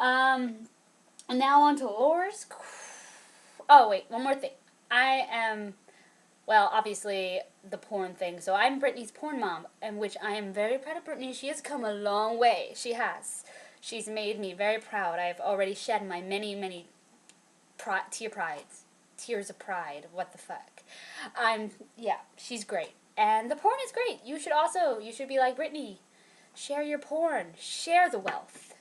And now on to Laura's. Oh, wait, one more thing. I am, well, obviously the porn thing. So I'm Brittany's porn mom, and which I am very proud of Brittany. She has come a long way. She has. She's made me very proud. I've already shed my many, many tears of pride. What the fuck? Yeah, she's great. And the porn is great. You should be like Brittany. Share your porn. Share the wealth.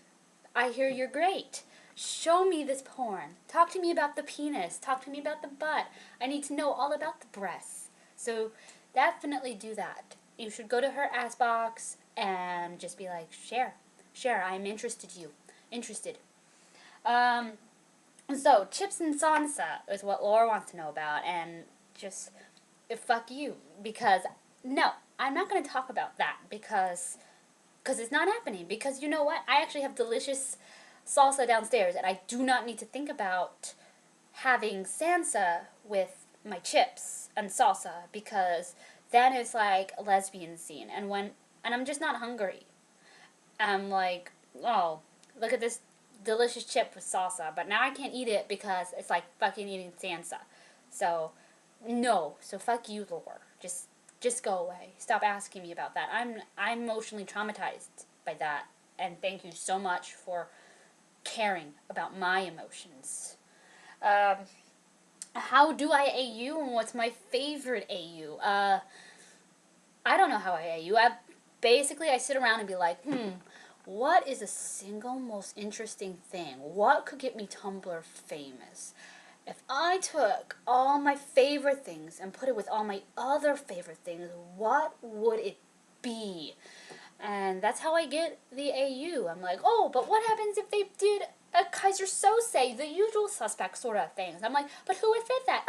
I hear you're great. Show me this porn. Talk to me about the penis. Talk to me about the butt. I need to know all about the breasts. So definitely do that. You should go to her ass box and just be like, share. Share. I'm interested. Um, so chips and salsa is what Laura wants to know about, and just fuck you, because no, I'm not going to talk about that because it's not happening. Because you know what? I actually have delicious salsa downstairs, and I do not need to think about having salsa with my chips and salsa, because then it's like a lesbian scene, and I'm just not hungry. I'm like, oh, look at this delicious chip with salsa, but now I can't eat it because it's like fucking eating salsa. So, no. So fuck you, Lore. Just go away. Stop asking me about that. I'm emotionally traumatized by that, and thank you so much for caring about my emotions. Um, how do I AU, and what's my favorite AU? I don't know how I AU. I sit around and be like, what is the single most interesting thing? What could get me Tumblr famous? If I took all my favorite things and put it with all my other favorite things, what would it be? And that's how I get the AU. I'm like, oh, but what happens if they did a Kaiser Sose, the usual suspect sort of things? I'm like, but who would fit that?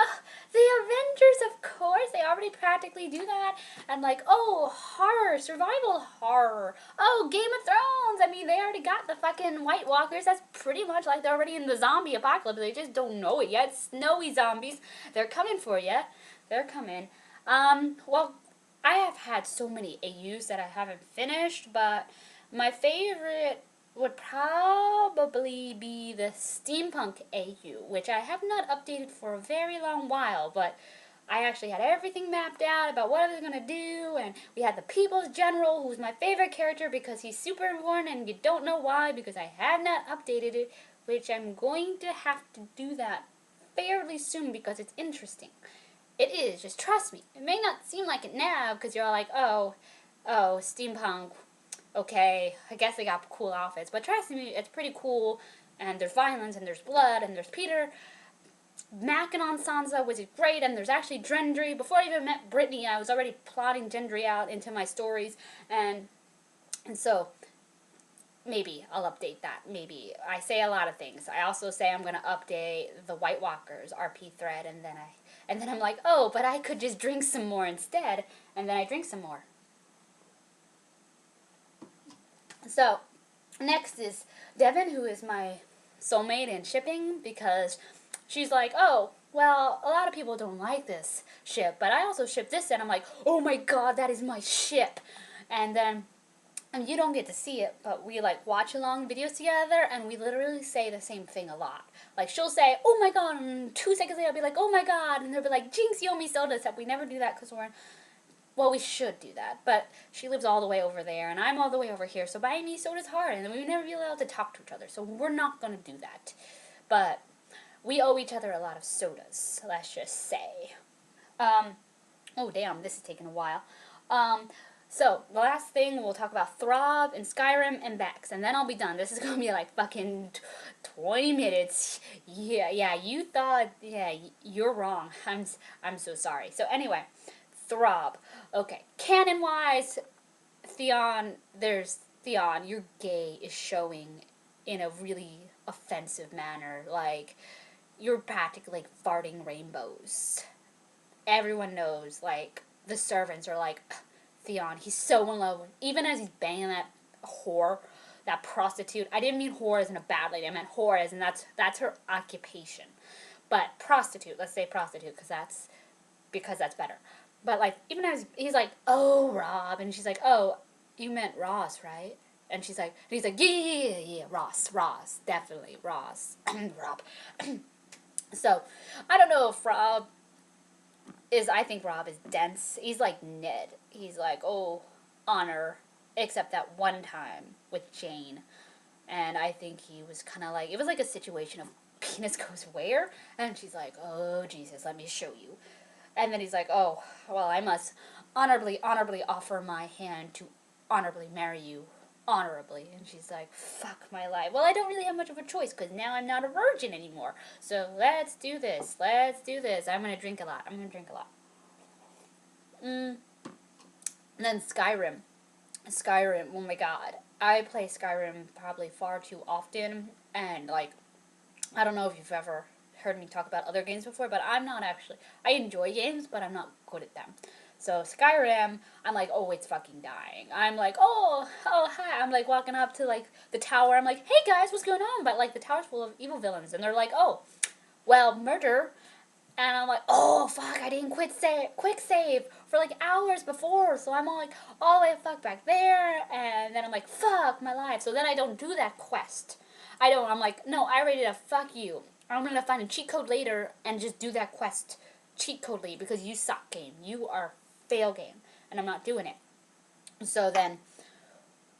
The Avengers, of course. They already practically do that. And like, oh, horror, survival horror. Oh, Game of Thrones. I mean, they already got the fucking White Walkers. That's pretty much like they're already in the zombie apocalypse. They just don't know it yet. Snowy zombies. They're coming for you. They're coming. Well, I have had so many AUs that I haven't finished, but my favorite would probably be the Steampunk AU, which I have not updated for a very long while, but I actually had everything mapped out about what I was going to do, and we had the People's General, who's my favorite character because he's super important, and you don't know why, because I have not updated it, which I'm going to have to do that fairly soon because it's interesting. It is, just trust me. It may not seem like it now because you're all like, oh, steampunk, okay, I guess they got cool outfits. But trust me, it's pretty cool, and there's violence, and there's blood, and there's Peter macking on Sansa, which is great, and there's actually Gendry. Before I even met Brittany, I was already plotting Gendry out into my stories, and so maybe I'll update that. Maybe. I say a lot of things. I also say I'm going to update the White Walkers RP thread, and then I'm like, oh, but I could just drink some more instead, and then I drink some more. So, next is Devin, who is my soulmate in shipping, because she's like, oh, well, a lot of people don't like this ship, but I also ship this, and I'm like, oh my god, that is my ship. And then and you don't get to see it, but we like watch along videos together, and we literally say the same thing a lot. Like she'll say, "Oh my god," and 2 seconds later I'll be like, "Oh my god," and they'll be like, "Jinx, you owe me soda." Except we never do that because well, we should do that, but she lives all the way over there, and I'm all the way over here, so buying me soda's hard, and we would never be allowed to talk to each other, so we're not gonna do that. But we owe each other a lot of sodas, let's just say. Oh damn, this is taking a while. So, the last thing, we'll talk about Throb and Skyrim and Bex, and then I'll be done. This is going to be like fucking 20 minutes. Yeah, you thought, yeah, you're wrong. I'm so sorry. So anyway, Throb. Okay, canon-wise, Theon, your gay is showing in a really offensive manner. Like, you're practically like farting rainbows. Everyone knows, like, the servants are like, Theon, he's so in love with, even as he's banging that whore, that prostitute. I didn't mean whore as in a bad lady. I meant whore as in that's her occupation. But prostitute, let's say prostitute, because that's better. But like, even as he's like, oh, Rob, and she's like, oh, you meant Ross, right? And he's like, yeah, Ross, definitely, Ross, Rob. So, I don't know if I think Rob is dense. He's like Ned. He's like, oh, honor, except that one time with Jane. And I think he was kind of like, it was like a situation of penis goes where? And she's like, oh, Jesus, let me show you. And then he's like, oh, well, I must honorably offer my hand to honorably marry you honorably. And she's like, fuck my life. Well, I don't really have much of a choice because now I'm not a virgin anymore. So let's do this. I'm going to drink a lot. And then Skyrim. Oh my god. I play Skyrim probably far too often. And, like, I don't know if you've ever heard me talk about other games before, but I'm not actually. I enjoy games, but I'm not good at them. So Skyrim, I'm like always fucking dying. I'm like, oh, hi. I'm like walking up to like the tower. I'm like, hey guys, what's going on? But like the tower's full of evil villains, and they're like, oh, well, murder. And I'm like, oh fuck, I didn't quick save for like hours before, so I'm all like, all the way fuck back there, and then I'm like, fuck my life. So then I don't do that quest. I'm like, no, I already did fuck you. I'm gonna find a cheat code later and just do that quest cheat codely because you suck, game. You are fail game, and I'm not doing it. So then,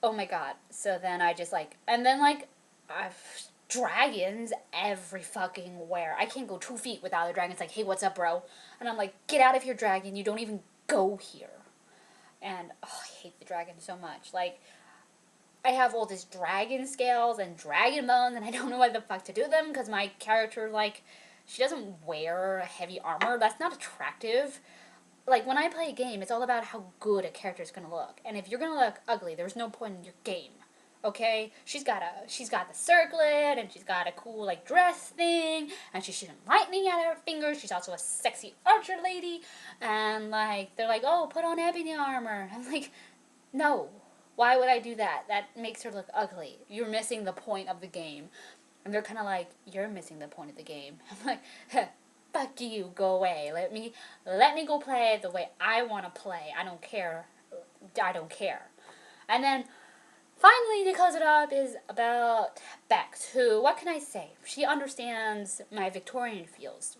oh my god. So then I just like, and then like, I've dragons every fucking where. I can't go 2 feet without a dragon. It's like, hey, what's up, bro? And I'm like, get out of here, dragon. You don't even go here. And oh, I hate the dragon so much. Like, I have all these dragon scales and dragon bones, and I don't know what the fuck to do with them because my character, like, she doesn't wear heavy armor. That's not attractive. Like, when I play a game, it's all about how good a character is gonna look. And if you're gonna look ugly, there's no point in your game. Okay? She's got the circlet, and she's got a cool, like, dress thing, and she's shooting lightning out of her fingers. She's also a sexy archer lady. And, like, they're like, oh, put on ebony armor. I'm like, no. Why would I do that? That makes her look ugly. You're missing the point of the game. And they're kind of like, you're missing the point of the game. I'm like, fuck you, go away. Let me go play the way I want to play. I don't care. And then, finally, to close it up is about Bex, who, what can I say? She understands my Victorian feels.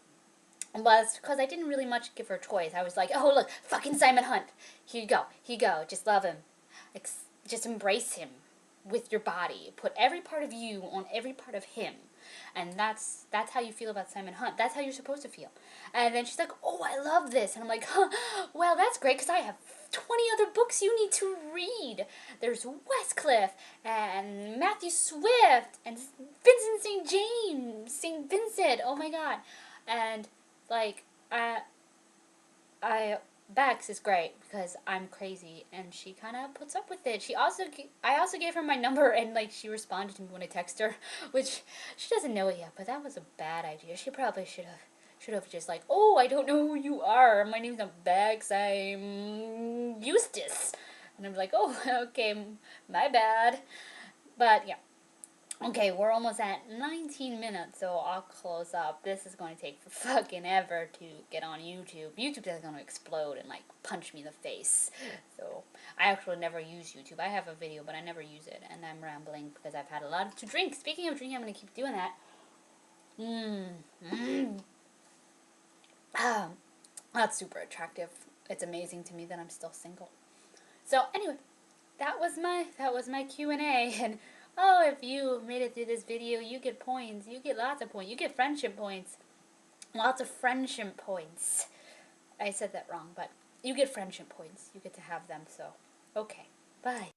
But because I didn't really much give her choice. I was like, oh, look, fucking Simon Hunt. Here you go. Just love him. Just embrace him with your body. Put every part of you on every part of him. And that's how you feel about Simon Hunt. That's how you're supposed to feel. And then she's like, oh, I love this. And I'm like, huh, well, that's great because I have 20 other books you need to read. There's Westcliff and Matthew Swift and Vincent St. James, St. Vincent. Oh my god. And like, Bex is great because I'm crazy and she kind of puts up with it. I also gave her my number and like she responded to me when I text her, which she doesn't know it yet, but that was a bad idea. She probably should have just like, oh, I don't know who you are. My name's not Bex. I'm Eustace. And I'm like, oh, okay, my bad. But yeah. Okay, we're almost at 19 minutes, so I'll close up. This is going to take fucking ever to get on YouTube. YouTube is going to explode and, like, punch me in the face. So, I actually never use YouTube. I have a video, but I never use it, and I'm rambling because I've had a lot to drink. Speaking of drinking, I'm going to keep doing that. That's super attractive. It's amazing to me that I'm still single. So, anyway, that was my Q&A, and oh, if you made it through this video, you get points. You get lots of points. You get friendship points. Lots of friendship points. I said that wrong, but you get friendship points. You get to have them, so okay. Bye.